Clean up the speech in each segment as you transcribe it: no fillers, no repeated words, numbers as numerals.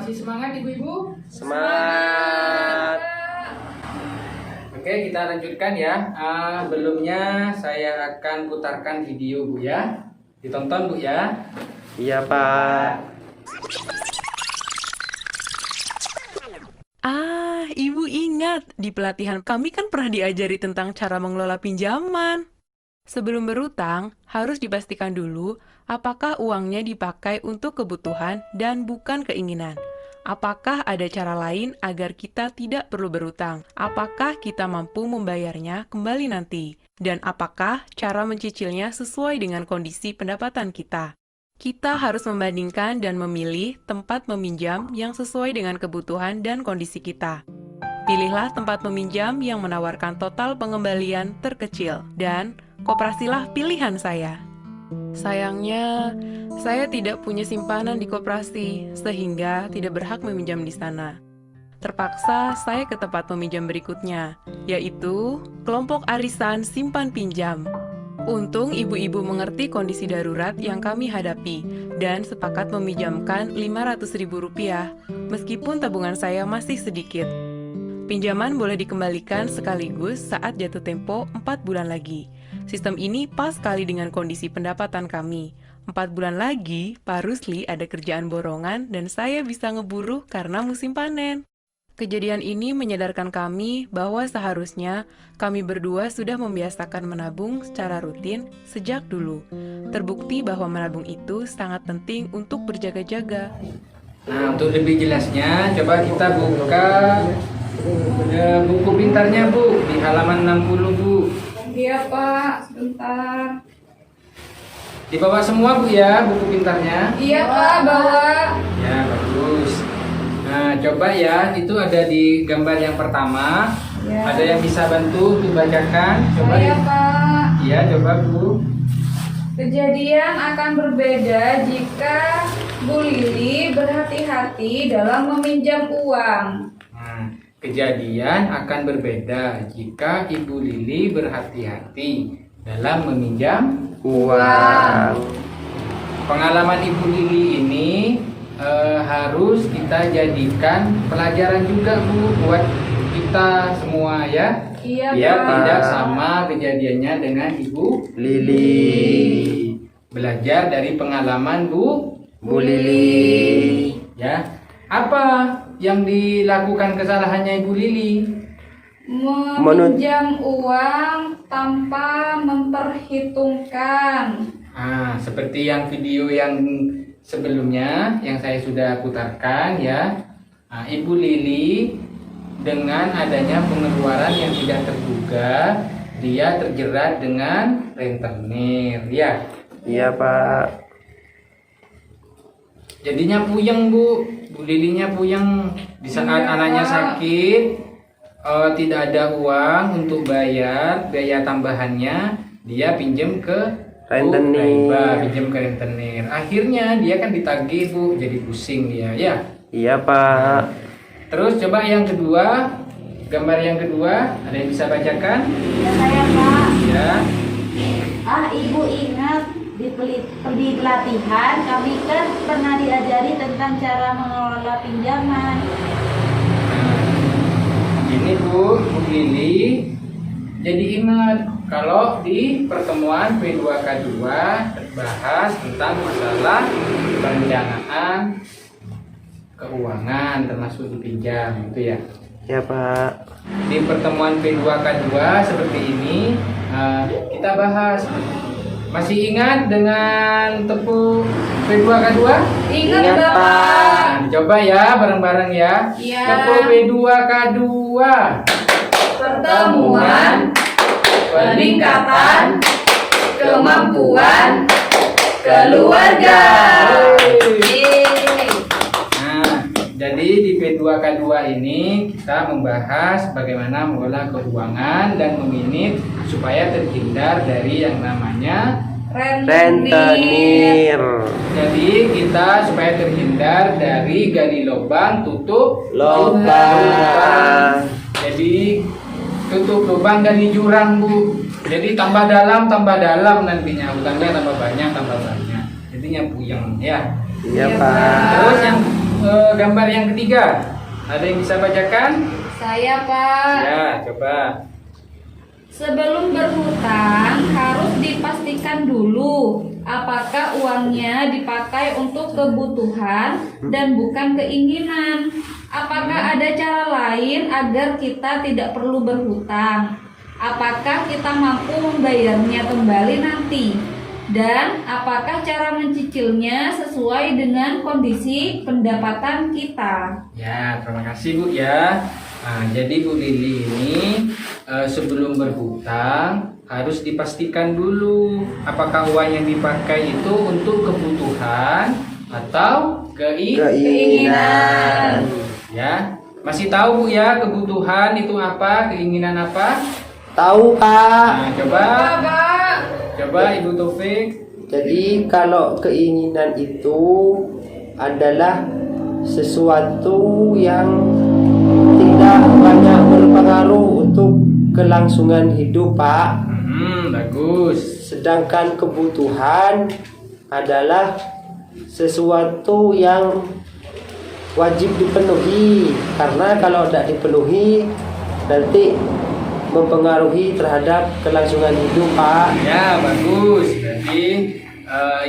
Masih semangat ibu-ibu? Semangat. Oke, kita lanjutkan ya. Belumnya saya akan putarkan video Bu ya. Ditonton Bu ya. Iya Pak. Ibu ingat, di pelatihan kami kan pernah diajari tentang cara mengelola pinjaman. Sebelum berutang, harus dipastikan dulu apakah uangnya dipakai untuk kebutuhan dan bukan keinginan. Apakah ada cara lain agar kita tidak perlu berutang? Apakah kita mampu membayarnya kembali nanti? Dan apakah cara mencicilnya sesuai dengan kondisi pendapatan kita? Kita harus membandingkan dan memilih tempat meminjam yang sesuai dengan kebutuhan dan kondisi kita. Pilihlah tempat meminjam yang menawarkan total pengembalian terkecil, dan koperasilah pilihan saya. Sayangnya, saya tidak punya simpanan di koperasi, sehingga tidak berhak meminjam di sana. Terpaksa saya ke tempat meminjam berikutnya, yaitu kelompok arisan simpan pinjam. Untung ibu-ibu mengerti kondisi darurat yang kami hadapi dan sepakat meminjamkan Rp500.000, meskipun tabungan saya masih sedikit. Pinjaman boleh dikembalikan sekaligus saat jatuh tempo 4 bulan lagi. Sistem ini pas sekali dengan kondisi pendapatan kami. 4 bulan lagi, Pak Rusli ada kerjaan borongan dan saya bisa ngeburu karena musim panen. Kejadian ini menyadarkan kami bahwa seharusnya kami berdua sudah membiasakan menabung secara rutin sejak dulu. Terbukti bahwa menabung itu sangat penting untuk berjaga-jaga. Nah, untuk lebih jelasnya, coba kita buka buku pintarnya Bu, di halaman 60 Bu. Iya Pak, sebentar. Dibawa semua Bu ya, buku pintarnya. Iya Pak, bawa. Ya, bagus. Nah, coba ya, itu ada di gambar yang pertama. Ya. Ada yang bisa bantu dibacakan? Coba. Saya Pak. Iya, coba Bu. Kejadian akan berbeda jika Bu Lili berhati-hati dalam meminjam uang. Nah, kejadian akan berbeda jika Ibu Lili berhati-hati dalam meminjam Uang. Pengalaman Ibu Lili ini harus kita jadikan pelajaran juga Bu buat kita semua ya. Iya Biar Pak. tidak sama kejadiannya dengan Ibu Lili. Belajar dari pengalaman Bu Lili. ya. Apa yang dilakukan kesalahannya Ibu Lili? Meminjam uang tanpa memperhitungkan. Seperti yang video yang sebelumnya yang saya sudah putarkan ya. Ibu Lili dengan adanya pengeluaran yang tidak terduga, dia terjerat dengan rentenir ya. Iya Pak. Jadinya puyeng Bu Lilinya puyeng di saat Iya, anaknya Pak. sakit, tidak ada uang untuk bayar biaya tambahannya, dia pinjam ke Rentenir. pinjam ke rentenir. Akhirnya dia kan ditagih Bu, jadi pusing dia ya. Iya Pak. Terus coba yang kedua, gambar yang kedua, ada yang bisa bacakan? Ya saya Pak. Ya. Ibu ingat di pelatihan kami kan pernah diajari tentang cara mengelola pinjaman. Ini Bu Lili, jadi ingat kalau di pertemuan P2K2 terbahas tentang masalah perencanaan keuangan termasuk dipinjam itu ya. Iya Pak. Di pertemuan P2K2 seperti ini kita bahas. Masih ingat dengan tepuk P2K2? Ingat Ingat, Bapak. Pak. Nah, coba ya bareng-bareng ya. Iya. Tepuk P2K2. Pertemuan, peningkatan, kemampuan, keluarga. Yeay. Nah, jadi di P2K2 ini kita membahas bagaimana mengelola keuangan dan meminit supaya terhindar dari yang namanya Rentenir. Jadi kita supaya terhindar dari gali lubang tutup Lubang. Jadi tutup lubang gali jurang Bu. Jadi tambah dalam nantinya utangnya tambah banyak. Jadinya puyeng ya. Iya Pak. Terus yang gambar yang ketiga. Ada yang bisa bacakan? Saya, Pak. Ya, coba. Sebelum berhutang harus dipastikan dulu apakah uangnya dipakai untuk kebutuhan dan bukan keinginan. Apakah ada cara lain agar kita tidak perlu berhutang? Apakah kita mampu membayarnya kembali nanti? Dan apakah cara mencicilnya sesuai dengan kondisi pendapatan kita? Ya, terima kasih Bu ya. Nah, jadi Bu Lili ini sebelum berhutang harus dipastikan dulu apakah uang yang dipakai itu untuk kebutuhan atau Keinginan. Ya, masih tahu Bu ya kebutuhan itu apa, keinginan apa? Tahu Pak. Nah, coba Pak. Ibu Taufik. Jadi kalau keinginan itu adalah sesuatu yang tidak banyak berpengaruh untuk kelangsungan hidup Pak. Bagus. Sedangkan kebutuhan adalah sesuatu yang wajib dipenuhi, karena kalau tidak dipenuhi nanti mempengaruhi terhadap kelangsungan hidup Pak. Ya, bagus. Jadi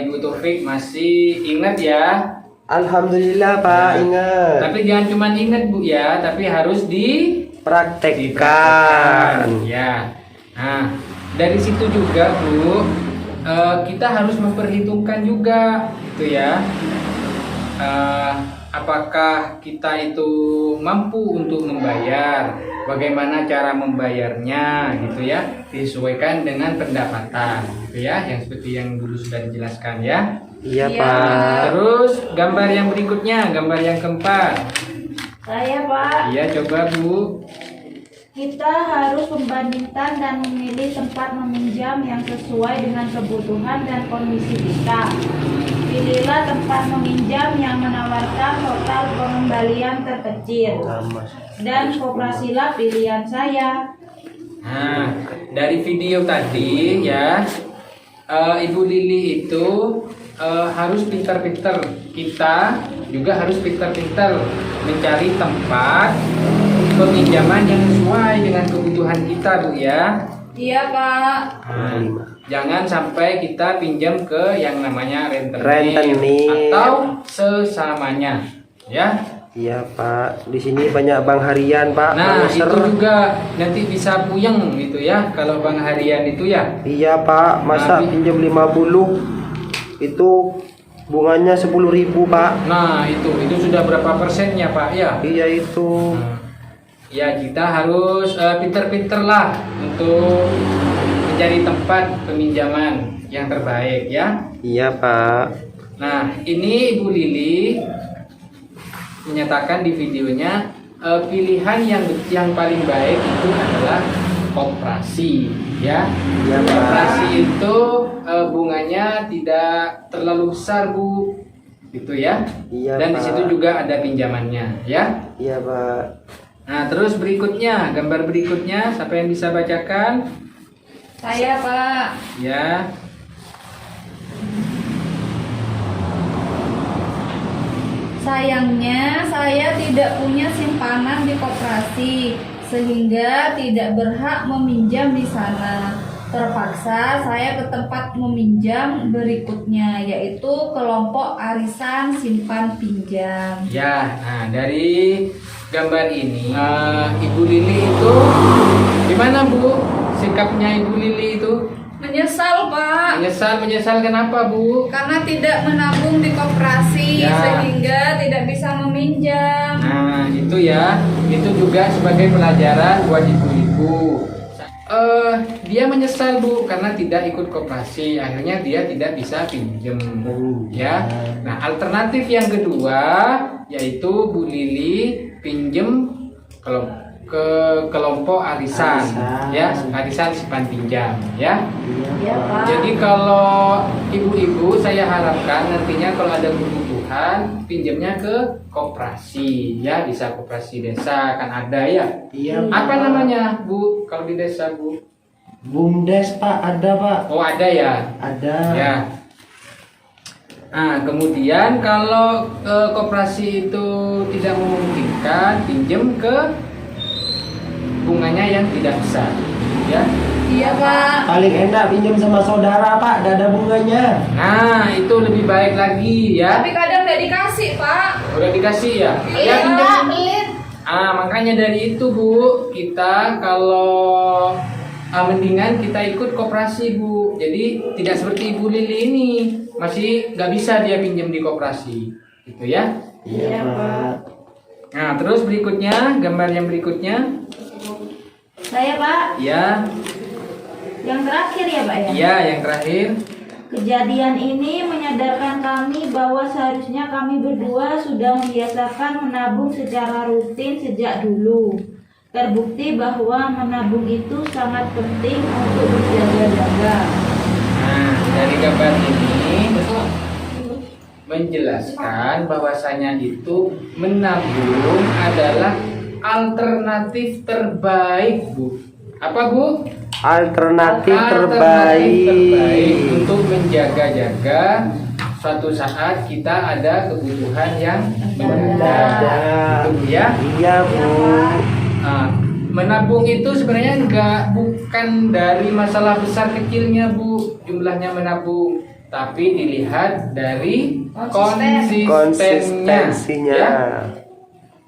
Ibu Taufik masih ingat ya. Alhamdulillah Pak, Ya. ingat. Tapi jangan cuma ingat Bu ya, tapi harus Praktekkan. Ya. Nah, dari situ juga Bu, kita harus memperhitungkan juga, gitu ya. Apakah kita itu mampu untuk membayar? Bagaimana cara membayarnya, gitu ya? Disesuaikan dengan pendapatan, gitu ya, yang seperti yang dulu sudah dijelaskan ya. Iya Iya. Pak. Terus gambar yang berikutnya, gambar yang keempat. Saya, Pak. Iya, coba Bu. Kita harus membandingkan dan memilih tempat meminjam yang sesuai dengan kebutuhan dan kondisi kita. Pilihlah tempat meminjam yang menawarkan total pengembalian terkecil. Dan koperasilah pilihan saya. Nah, dari video tadi ya, Ibu Lili itu harus pintar-pintar. Kita juga harus pintar-pintar mencari tempat peminjaman yang sesuai dengan kebutuhan kita, Bu ya. Iya, Pak. Nah, jangan sampai kita pinjam ke yang namanya rentenir Rentenir. atau sesamanya, ya. Iya Pak. Di sini banyak bank harian Pak. Nah, Bank itu ser. juga nanti bisa puyeng gitu ya kalau bank harian itu ya. Iya Pak. Masa Nah, pinjam 50 itu bunganya 10.000 Pak. Nah, itu sudah berapa persennya, Pak? Ya. Iya itu. Nah, ya kita harus pinter-pinter lah untuk mencari tempat peminjaman yang terbaik ya. Iya Pak. Nah, ini Ibu Lili menyatakan di videonya pilihan yang paling baik itu adalah koperasi ya. Iya Pak. Koperasi itu bunganya tidak terlalu besar Bu, gitu ya. Iya Dan Pak. di situ juga ada pinjamannya ya. Iya Pak. Nah, terus berikutnya, gambar berikutnya, siapa yang bisa bacakan? Saya, Pak. Ya. Sayangnya saya tidak punya simpanan di koperasi sehingga tidak berhak meminjam di sana. Terpaksa saya ke tempat meminjam berikutnya yaitu kelompok arisan simpan pinjam. Ya, nah dari gambar ini Ibu Lili itu gimana Bu? Sikapnya Ibu Lili itu? Menyesal, Pak. Menyesal kenapa Bu? Karena tidak menabung di koperasi Ya. sehingga tidak bisa meminjam. Nah, itu ya. Itu juga sebagai pelajaran buat ibu-ibu. Dia menyesal Bu karena tidak ikut koperasi. Akhirnya dia tidak bisa pinjam ya. Nah, alternatif yang kedua yaitu Bu Lili pinjam kalau ke kelompok arisan ya, arisan simpan pinjam ya. Iya, Pak. Jadi kalau ibu-ibu saya harapkan nantinya kalau ada kebutuhan pinjamnya ke koperasi ya, bisa koperasi desa kan ada ya. Iya. Apa namanya Bu kalau di desa Bu? Bumdes Pak, ada Pak. Oh ada ya. Ada. Ya. Nah, kemudian kalau koperasi itu tidak memungkinkan, pinjam ke bunganya yang tidak besar, ya. Iya Pak. Paling enak pinjam sama saudara Pak, gak ada bunganya. Nah, itu lebih baik lagi, ya. Tapi kadang nggak dikasih Pak. Udah dikasih ya? Iya Ya, pinjam. Pak, pelit. Makanya dari itu Bu, kita kalau mendingan kita ikut koperasi Bu. Jadi tidak seperti Ibu Lili ini, masih nggak bisa dia pinjam di koperasi, gitu ya. Iya, Pak. Nah, terus berikutnya, gambar yang berikutnya, Saya, Pak, ya, yang terakhir ya, Pak ya. ya yang terakhir. Kejadian ini menyadarkan kami bahwa seharusnya kami berdua sudah membiasakan menabung secara rutin sejak dulu. Terbukti bahwa menabung itu sangat penting untuk berjaga-jaga. Nah, dari gambar ini menjelaskan bahwasanya itu menabung adalah alternatif terbaik, Bu. Apa, Bu? Alternatif Alternatif terbaik terbaik. untuk menjaga-jaga suatu saat kita ada kebutuhan yang mendadak. Mendadak. Gitu, ya. Iya Bu. Nah, menabung itu sebenarnya bukan dari masalah besar kecilnya Bu, jumlahnya menabung, tapi dilihat dari konsistensinya. Konsistensinya. Ya.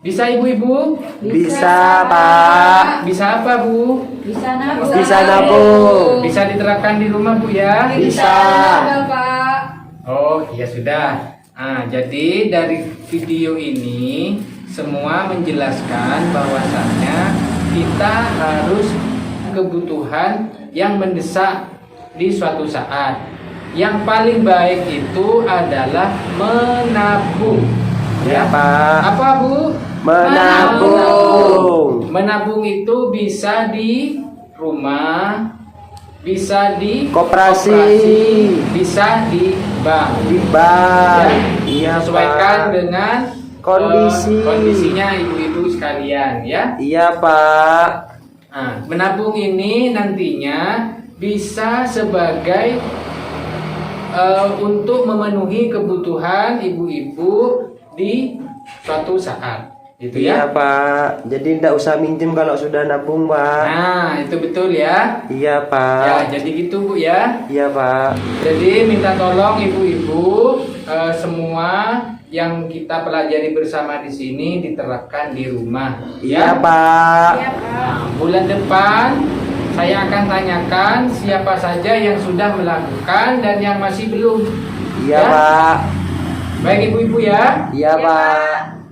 Bisa ibu-ibu? Bisa Pak. Bisa apa Bu? Bisa nabung. Bisa nabung. Bisa diterapkan di rumah Bu ya? Bisa. Pak. Oh iya sudah. Jadi dari video ini semua menjelaskan bahwasannya kita harus kebutuhan yang mendesak di suatu saat. Yang paling baik itu adalah menabung. Ya Pak. Apa Bu? Menabung. Menabung itu bisa di rumah, bisa di Koperasi. bisa di bank. Di bank. Ya, Iya sesuaikan Pak. dengan kondisinya ibu-ibu sekalian ya. Iya Pak. Menabung ini nantinya bisa sebagai untuk memenuhi kebutuhan ibu-ibu di suatu saat, gitu Iya ya. Pak. Jadi tidak usah minjem kalau sudah nabung Pak. Nah, itu betul ya. Iya Ya, Pak. jadi gitu Bu ya. Iya Pak. Jadi minta tolong ibu-ibu semua yang kita pelajari bersama di sini diterapkan di rumah. Iya Ya. Pak. Bulan depan saya akan tanyakan siapa saja yang sudah melakukan dan yang masih belum. Iya Ya. Pak. Baik ibu-ibu ya. Iya Pak.